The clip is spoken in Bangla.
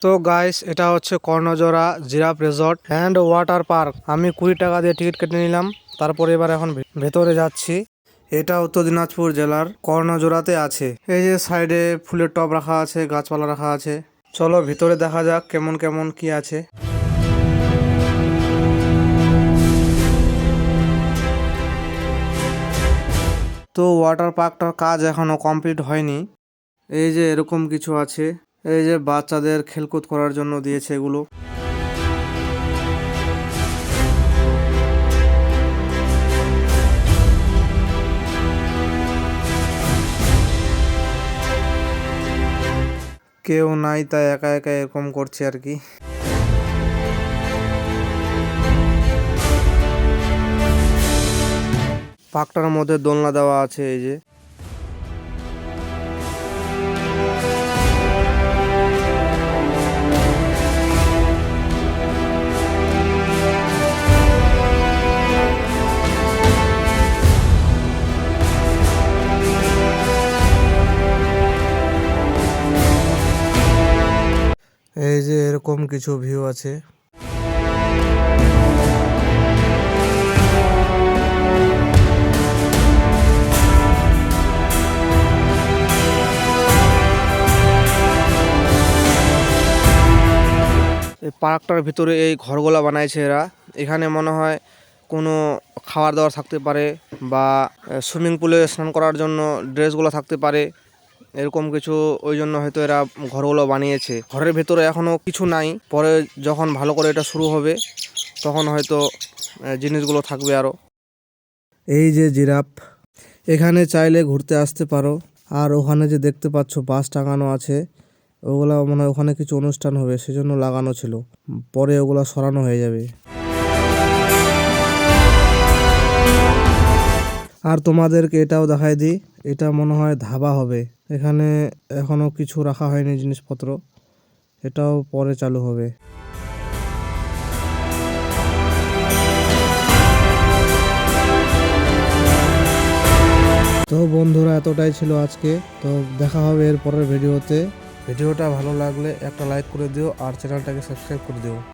তো গাইস, এটা হচ্ছে Karnajora giraffe resort and water park. আমি 20 টাকা দিয়ে টিকিট কেটে নিলাম। তারপরে এবার এখন ভেতরে যাচ্ছি। এটা উত্তর দিনাজপুর জেলার কর্ণজোড়াতে আছে। এই যে সাইডে ফুলের টব রাখা আছে, গাছপালা রাখা আছে। চলো ভিতরে দেখা যাক কেমন কেমন কি আছে। তো ওয়াটার পার্কটার কাজ এখনো কমপ্লিট হয়নি। এই যে এরকম কিছু আছে। এই যে বাচ্চাদের খেলকুদ করার জন্য দিয়েছে এগুলো। কেউ নাই তাই একা একা এরকম করছে আর কি। পার্কটার মধ্যে দোলনা দেওয়া আছে। এই যে এরকম কিছু ভিউ আছে। এই পার্কটার ভিতরে এই ঘরগুলা বানাইছে এরা। এখানে মনে হয় কোনো খাবার দাবার থাকতে পারে, বা সুইমিং পুলে স্নান করার জন্য ড্রেসগুলো থাকতে পারে, এরকম কিছু। ওই জন্য হয়তো এরা ঘরগুলো বানিয়েছে। ঘরের ভেতরে এখনো কিছু নাই, পরে যখন ভালো করে এটা শুরু হবে তখন হয়তো জিনিসগুলো থাকবে আরো। এই যে জিরাফ, এখানে চাইলে ঘুরতে আসতে পারো। আর ওখানে যে দেখতে পাচ্ছ বাস টাঙানো আছে, ওগুলা মানে ওখানে কিছু অনুষ্ঠান হবে সেজন্য লাগানো ছিল, পরে ওগুলা সরানো হয়ে যাবে। আর তোমাদেরকে এটাও দেখাই দিই, এটা মনে হয় ধাবা হবে। এখানে এখনো কিছু রাখা হয়নি জিনিসপত্র, এটাও পরে চালু হবে। তো বন্ধুরা, এতটাই ছিল আজকে। তো দেখা হবে এর পরের ভিডিওতে। ভিডিওটা ভালো লাগলে একটা লাইক করে দিও আর চ্যানেলটাকে সাবস্ক্রাইব করে দিও।